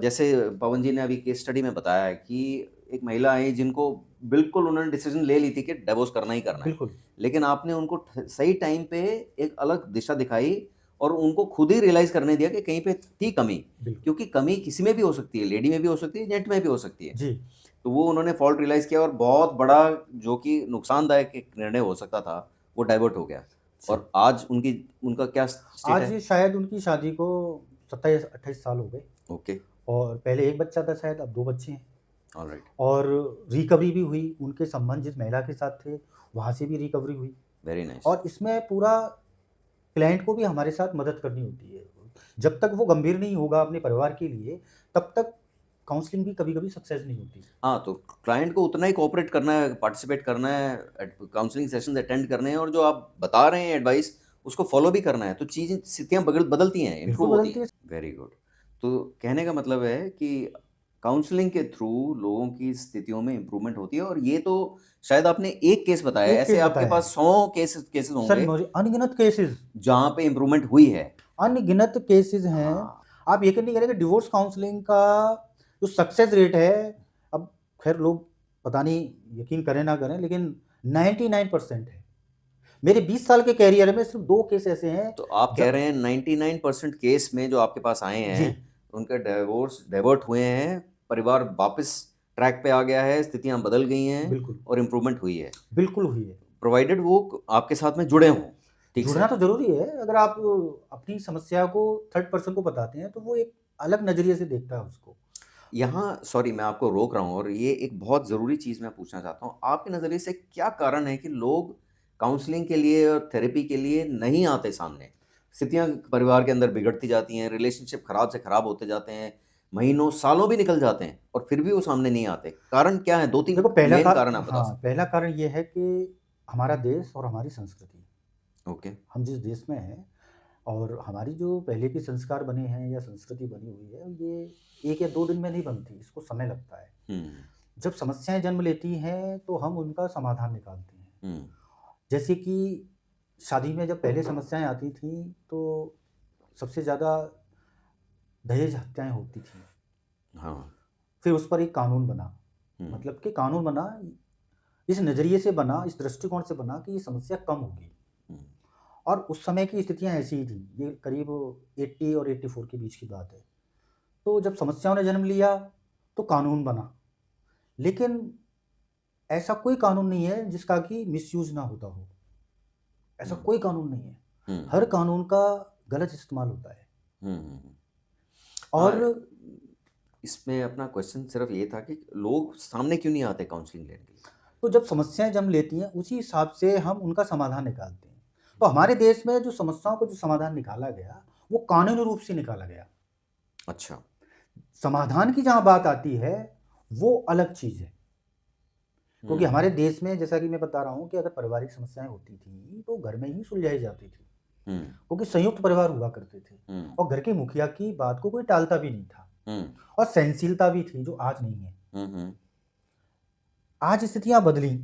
जैसे पवन जी ने अभी केस स्टडी में बताया है कि एक महिला आई जिनको बिल्कुल उन्होंने डिसीजन ले ली थी कि डिवोर्स करना ही करना है, बिल्कुल लेकिन आपने उनको सही टाइम पे एक अलग दिशा दिखाई और उनको खुद ही रियलाइज करने दिया कि कहीं पे थी कमी, बिल्कुल क्योंकि कमी किसी में भी हो सकती है, लेडी में भी हो सकती है, जेंट में भी हो सकती है। जी। तो वो उन्होंने फॉल्ट रियलाइज किया और बहुत बड़ा जो कि नुकसानदायक एक निर्णय हो सकता था, वो डाइवर्ट हो गया। जी, और आज उनका क्या स्टेट आज है? शायद उनकी शादी को 27-28 साल हो गए ओके, और पहले एक बच्चा था शायद, अब 2 बच्चे हैं। ऑलराइट, और रिकवरी भी हुई, उनके संबंध जिस महिला के साथ थे, वहाँ से भी रिकवरी हुई। Very nice. और इसमें पूरा क्लाइंट को भी हमारे साथ मदद करनी होती है। जब तक वो गंभीर नहीं होगा अपने परिवार के लिए, तब तक काउंसलिंग भी कभी-कभी सक्सेस नहीं होती। हाँ, तो क्लाइंट को उतना ही कोऑपरेट करना है, पार्टिसिपेट करना है, काउंसलिंग सेशंस अटेंड करने हैं और जो आप बता रहे हैं एडवाइस, उसको फॉलो भी करना है, तो चीज़ें स्थितियाँ बदलती हैं, बिल्कुल इम्प्रूव होती बदलती हैं। है। Very good. तो कहने का मतलब है कि काउंसलिंग के थ्रू लोगों की स्थितियों में इम्प्रूवमेंट होती है और ये तो शायद आपने एक केस बताया, एक ऐसे केस आपके बताया पास है। 100 केसेस सर होंगे, मुझे अनगिनत केसेज़ जहाँ पे इम्प्रूवमेंट हुई है। अनगिनत केसेज़ हैं। हाँ, आप यकीन नहीं करेंगे डिवोर्स काउंसलिंग का जो सक्सेस रेट है, अब ख़ैर लोग पता नहीं यकीन करें ना करें, लेकिन 99% है। मेरे 20 साल के करियर में सिर्फ़ 2 केस ऐसे हैं तो आप कह ज रहे हैं 99% केस में जो आपके पास आए जी, हैं, उनके डिवोर्स डाइवर्ट हुए हैं, परिवार वापस ट्रैक पे आ गया है, स्थितियाँ बदल गई हैं बिल्कुल, और इम्प्रूवमेंट हुई है, बिल्कुल हुई है। प्रोवाइडेड वो आपके साथ में जुड़े हों, ठीक जुड़ना से। तो ज़रूरी है, अगर आप अपनी समस्या को थर्ड पर्सन को बताते हैं, तो वो एक अलग नज़रिए से देखता है उसको। यहाँ सॉरी मैं आपको रोक रहा हूँ और ये एक बहुत ज़रूरी चीज़ मैं पूछना चाहता हूँ, आपके नज़रिए से क्या कारण है कि लोग काउंसलिंग के लिए और थेरेपी के लिए नहीं आते सामने? स्थितियाँ परिवार के अंदर बिगड़ती जाती हैं, रिलेशनशिप खराब से खराब होते जाते हैं, महीनों, सालों भी निकल जाते हैं और फिर भी वो सामने नहीं आते। कारण क्या है? 2-3 देखो मेन कारण आप बता हाँ, सकते पहला कारण ये है कि हमारा देश और हमारी संस्कृति। हैं। ओके। हम जिस देश में हैं और हमारी जो पहले के संस्कार बने हैं या संस्कृति बनी हुई है, ये 1 या 2 दिन में नहीं बनती, इसको समय लगता है। हुँ, जब समस्याएँ जन्म लेती हैं, तो हम उनका समाधान निकालते हैं। हुँ, जैसे कि शादी में जब पहले समस्याएँ आती थीं, तो सबसे ज़्यादा दहेज हत्याएँ होती थीं। हाँ, फिर उस पर एक कानून बना, हुँ, मतलब कि कानून बना, इस नज़रिए से बना, इस दृष्टिकोण से बना कि ये समस्या कम होगी। हुँ, और उस समय की स्थितियाँ ऐसी ही थी। ये करीब 80 और 84 के बीच की बात है। तो जब समस्याओं ने जन्म लिया, तो कानून बना। लेकिन ऐसा कोई कानून नहीं है जिसका कि मिसयूज़ ना होता हो। ऐसा हुँ, कोई कानून नहीं है। हुँ, हर कानून का गलत इस्तेमाल होता है। हुँ, हुँ। हाँ, और इसमें अपना क्वेश्चन सिर्फ़ ये था कि लोग सामने क्यों नहीं आते काउंसलिंग लेने के लिए? तो जब समस्याएँ जन्म लेती हैं, उसी हिसाब से हम उनका समाधान निकालते हैं। तो हमारे देश में जो समस्याओं का जो समाधान निकाला गया, वो कानूनी रूप से निकाला गया। अच्छा। समाधान की जहाँ बात आती है, वो अलग चीज़ है। क्योंकि हुँ, हमारे देश में जैसा कि मैं बता रहा हूँ कि अगर पारिवारिक समस्याएँ होती थी, तो घर में ही सुलझाई जाती थी। हुँ, क्योंकि संयुक्त परिवार हुआ करते थे हुँ, और घर के मुखिया की बात को कोई टालता भी नहीं था हुँ, और सहनशीलता भी थी, जो आज नहीं है। हुँ, हुँ, आज स्थितियाँ बदली,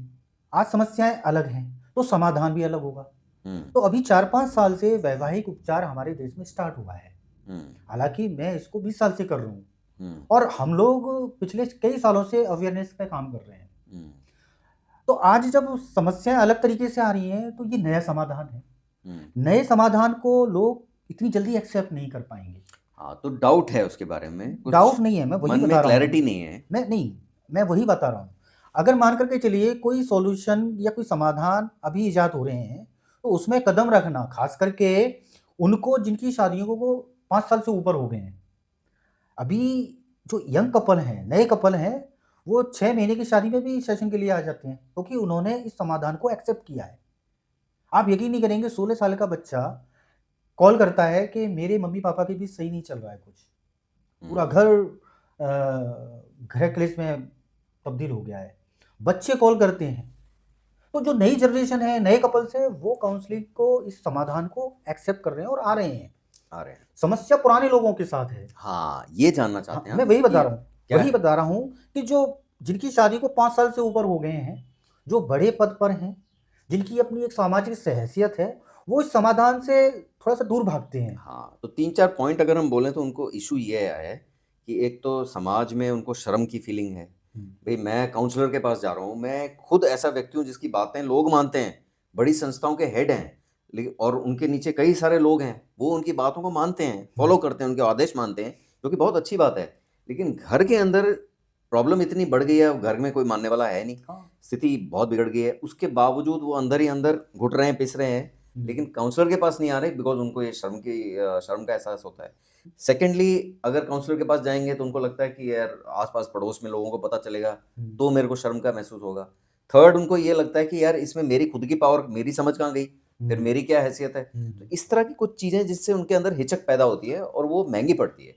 आज समस्याएँ अलग हैं, तो समाधान भी अलग होगा। हुँ, तो अभी 4-5 साल से वैवाहिक उपचार हमारे देश में स्टार्ट हुआ है। हुँ, हालाँकि मैं इसको 20 साल से कर रहा हूँ हुँ, और हम लोग पिछले कई सालों से अवेयरनेस पे काम कर रहे हैं। हुँ, तो आज जब समस्याएँ अलग तरीके से आ रही हैं, तो ये नया समाधान है। हुँ। नए समाधान को लोग इतनी जल्दी एक्सेप्ट नहीं कर पाएँगे। हाँ, तो डाउट है उसके बारे में, कुछ डाउट नहीं है, मैं वही मन में बता रहा हूँ। क्लैरिटी नहीं है। मैं वही बता रहा हूँ। अगर मान कर के चलिए कोई सॉल्यूशन या कोई समाधान अभी इजाद हो रहे हैं, तो उसमें कदम रखना, ख़ास करके उनको जिनकी शादियों को 5 साल से ऊपर हो गए हैं। अभी जो यंग कपल हैं, नए कपल हैं, वो 6 महीने की शादी में भी सेशन के लिए आ जाते हैं, क्योंकि उन्होंने इस समाधान को एक्सेप्ट किया है। आप यकीन नहीं करेंगे, 16 साल का बच्चा कॉल करता है कि मेरे मम्मी-पापा के बीच सही नहीं चल रहा है कुछ। पूरा हुँ, घर गृह क्लेश में तब्दील हो गया है। बच्चे कॉल करते हैं। तो जो नई जनरेशन है, नए कपल्स हैं, वो काउंसलिंग को, इस समाधान को एक्सेप्ट कर रहे हैं और आ रहे हैं। आ रहे हैं। समस्या पुराने लोगों के साथ है। हाँ, ये जानना हाँ, चाहते हैं मैं हम वही बता कि रहा हूँ। क्या वही है? बता रहा हूँ कि जो जिनकी शादी को 5 साल से ऊपर हो गए हैं, जो बड़े पद पर हैं, जिनकी अपनी एक सामाजिक हैसियत है, वो इस समाधान से थोड़ा-सा दूर भागते हैं। हाँ, तो 3-4 पॉइंट अगर हम बोलें तो उनको इश्यू ये है कि एक तो समाज में उनको शर्म की फीलिंग है। हुँ। भई मैं काउंसलर के पास जा रहा हूँ, मैं खुद ऐसा व्यक्ति हूँ जिसकी बातें लोग मानते हैं, बड़ी संस्थाओं के हेड हैं, लेकिन और उनके नीचे कई सारे लोग हैं, वो उनकी बातों को मानते हैं, हुँ। फ़ॉलो करते हैं, उनके आदेश मानते हैं, जो कि बहुत अच्छी बात है। लेकिन घर के अंदर प्रॉब्लम इतनी बढ़ गई है, अब घर में कोई मानने वाला है नहीं, हाँ। स्थिति बहुत बिगड़ गई है, उसके बावजूद वो अंदर ही अंदर घुट रहे हैं, पिस रहे हैं, हुँ। लेकिन काउंसलर के पास नहीं आ रहे बिकॉज़ उनको ये शर्म का एहसास होता है। सेकेंडली अगर काउंसलर के पास जाएँगे तो उनको लगता है कि यार आस-पास पड़ोस में लोगों को पता चलेगा, हुँ। तो मेरे को शर्म का महसूस होगा। थर्ड उनको ये लगता है कि यार इसमें मेरी खुद की पावर मेरी समझ कहाँ गई? फिर हुँ। मेरी क्या हैसियत है? तो हुँ। इस तरह की कुछ चीज़ें जिससे उनके अंदर हिचक पैदा होती है और वो महँगी पड़ती है।